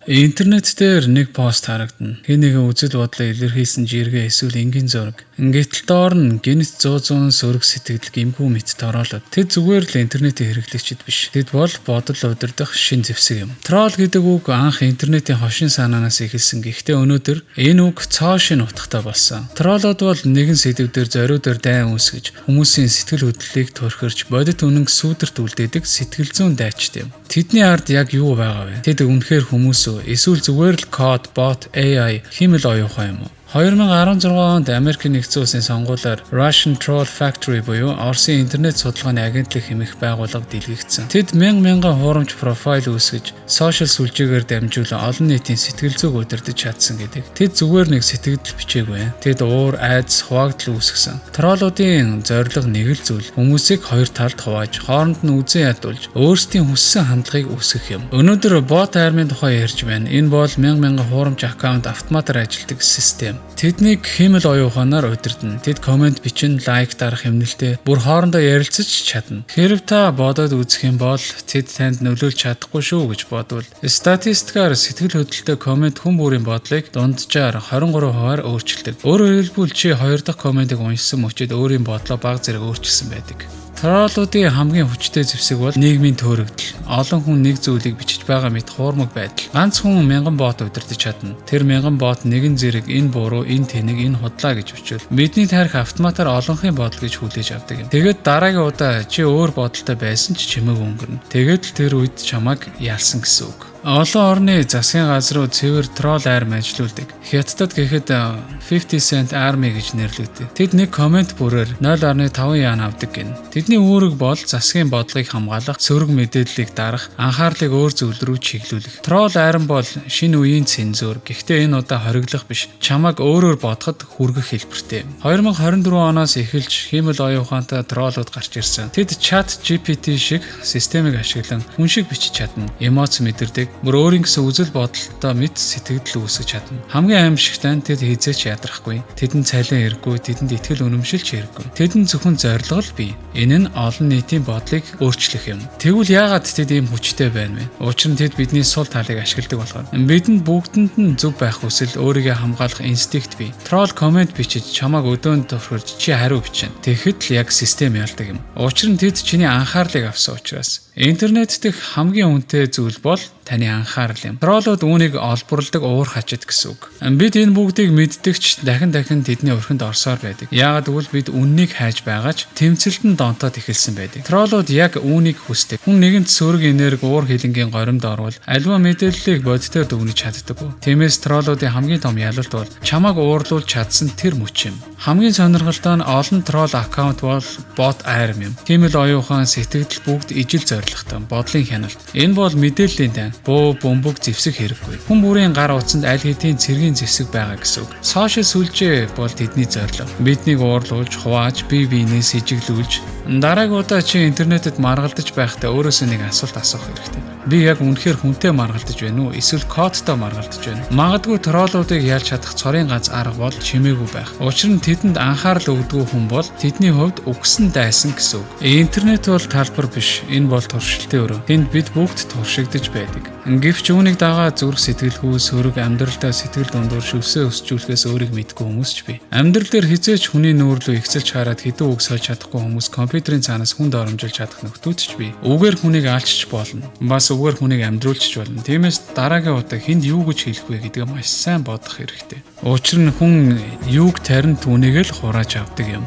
Интернет дээр нэг пост харагдана. Хэн нэгэн үзэл бодлоо илэрхийлсэн жиргээ эсвэл энгийн зураг. Ингээд доор нь гинт 100 сөрөг сэтгэл гимгүү мэт тороолоод тэд зүгээр л интернетийн хэрэглэгчид биш. Тэд бол бодол удирдах шин зэвсэг юм. Тролл гэдэг үг анх интернетийн хошин санаанаас эхэлсэн. Гэхдээ өнөөдөр энэ үг цоо шин утгатай болсон. Троллууд бол нэгэн сэдв дээр зориудаар дайн үүсгэж хүмүүсийн сэтгэл хөдлөлийг төрхөрч бодит үнэн сүүдэрт үлдээдэг сэтгэл зүйн дайчт юм. Тэдний ард яг юу байгаа вэ? Тэд үнэхээр хүмүүс үү? Эсвэл зүгээр л код, бот, AI химэл оюухан юм уу? 2016 онд Америкийн нэгдсэн улсын сонгуулиар Russian Troll Factory буюу Оросын интернет судалгааны агентлаг хэмээх байгууллага дэлгэгдсэн. Тэд мянган хуурамч профайл үүсгэж, сошиал сүлжээгээр дамжуулан олон нийтийн сэтгэл зүйг удирдах чадсан гэдэг. Тэд зүгээр нэг сэтгэл бичээгүй. Тэд уур, айдас, хуваагдал үүсгэсэн. Троллуудын зорилго нэг л зүйл. Хүмүүсийг хоёр талд хувааж, хооронд нь үзэн ядуулж, өөрсдийн хүссэн хандлагыг үүсгэх юм. Өнөөдөр бот армийн тухай ярьж байна. Энэ бол мянган хуурамч аккаунт автоматар ажилладаг систем. Тэднийг химэл оюуханаар удирдана. Тэд комент бичин, лайк дарах хэмнэлтэд бүр хоорондоо ярилцаж чадна. Хэрэв та бодоод үзэх юм бол тэд танд нөлөөлж чадахгүй шүү гэж бодвол статистикаар сэтгэл хөдлөлтөй комент хүн бүрийн бодлыг дунджаар 23% өөрчилдөг. Өөрөөр хэлбэл чи 2 дахь комментиг уншсан мөчид өөрийн бодлоо баг зэрэг өөрчилсөн байдаг. Троллуудын хамгийн хүчтэй зэвсэг бол нийгмийн төөрөгдөл. Олон хүн нэг зүйлийг бичиж байгаа мэт хуурмаг байдал. Ганц хүн мянган бот удирдах чадна. Тэр мянган бот нэгэн зэрэг энэ буруу, энэ тэнэг, энэ худлаа гэж бичвэл бидний тарих автоматар олонхын бодол гэж хүлээж авдаг юм. Тэгээд дараагийн удаа чи өөр бодолтой байсан ч чимээг өнгөрнө. Тэгээд л тэр үед чамайг ялсан гэсэн үг. Олон орны засгийн газрууд цэвэр тролл арми ажиллаулдаг. Хятадд гэхэд 50 Cent Army гэж нэрлэгдэв. Тэд нэг комент бүрээр 0.5 яан авдаг гин. Тэдний үүрэг бол засгийн бодлогыг хамгаалах, сөрөг мэдээллийг дарах, анхаарлыг өөр зүйл рүү чиглүүлэх. Тролл арми бол шинэ үеийн цензур. Гэхдээ энэ удаа хориглох биш. Чамайг өөрөөр бодоход хүргэх хэлбэртэй. 2024 оноос эхэлж химэл оюухантай троллууд гарч ирсэн. Тэд чат GPT шиг системийг ашиглан хүн шиг бичиж чадна. Эмоц мэдэрдэг. Бүр өөрийн гэсэн үзэл бодолтой мэд сэтгэл үүсгэж чадна. Хамгийн аимшигтай нь тэд хизээч ядрахгүй. Тэдэнд цалин хэрэггүй, тэдэнд итгэл үнэмшилж хэрэггүй. Тэдэнд зөвхөн зорилго л бий. Энэ нь олон нийтийн бодлыг өөрчлөх юм. Тэгвэл яагаад тэд ийм хүчтэй байна вэ? Учир нь тэд бидний сул талыг ашигладаг болохоор. Бидэнд бүгдэнд нь зөв байх хүсэл, өөрийгөө хамгаалах инстинкт бий. Тролл комент бичиж чамайг өдөөнд тохирч чи хариу бичнэ. Тэгэхэд л яг систем ялдаг юм. Учир нь тэд чиний анхаарлыг авсан учраас. Интернет дэх хамгийн үнэтэй зүйл бол таны анхаарал юм. Троллууд үүнийг олборладаг уур хачид гэсэн үг. Бид энэ бүгдийг мэддэгч дахин тэдний өрхөнд орсоор байдаг. Яагаад гэвэл бид үннийг хайж байгаач тэмцэлтэнд донтоод эхэлсэн байдаг. Троллууд яг үүнийг хүсдэг. Хүн нэгэнт сөрөг энерги уур хилэнгийн горимд орвол альва мэдээллийг бодитоор дүгнэж чаддаг. Тиймээс троллуудын хамгийн том ялалт бол чамайг уурлуулж чадсан тэр мөч юм. Хамгийн сонирхолтой нь олон тролл аккаунт бол бот арми юм. Химэл оюухан сэтгэл бүгд ижил зоригтой, бодлын хяналт. Энэ бол мэдээллийн тань. Бөө бөмбөг зэвсэг хэрэггүй. Хүн бүрийн гар утсанд аль хэдийн цэргийн зэвсэг байгаа гэсэн үг. Сошиал сүлжээ бол тэдний зорилго. Биднийг уурлуулж, хувааж, бие биенээс сэжиглүүлж, дараагийн удаа чи интернетэд маргалдаж байхдаа өөрөөсөө нэг асуулт асуух хэрэгтэй. Би яг үнэхээр хүнтэй маргалдаж байна уу? Эсвэл кодтой маргалдаж байна уу? Магадгүй троллуудыг ялж чадах цорын ганц арга бол чимээгүй байх. Учир нь тэдэнд анхаарал өгдөг хүн бол тэдний хувьд үгсэн дайсан гэсэн үг. Интернет бол талбар биш. Энэ бол туршилтын өрөө. Тэнд бид бүгд туршигдж байдаг. Гэвч үүнийг дагаа зүрх сэтгэлгүй, сөрөг амьдралдаа сэтгэл дундуур шүлсээ өсчүүлэхээс өөрийг мэдгүй хүмүүс ч бий. Амьдрал дээр хизээч хүний нүүрлөө ихсэлж хараад хэдэн үг сольж чадахгүй хүмүүс компьютерийн цаанаас хүнд оромжилж чадах нөхдүүд ч бий. Үгээр хүнийг алчж болно. Бас үгээр хүнийг амьдруулчих болно. Тиймээс дараагийн удаа хүнд юу гэж хэлэх вэ гэдгээ маш сайн бодох хэрэгтэй. Учир нь хүн юуг тарин түүнийг л хурааж авдаг юм.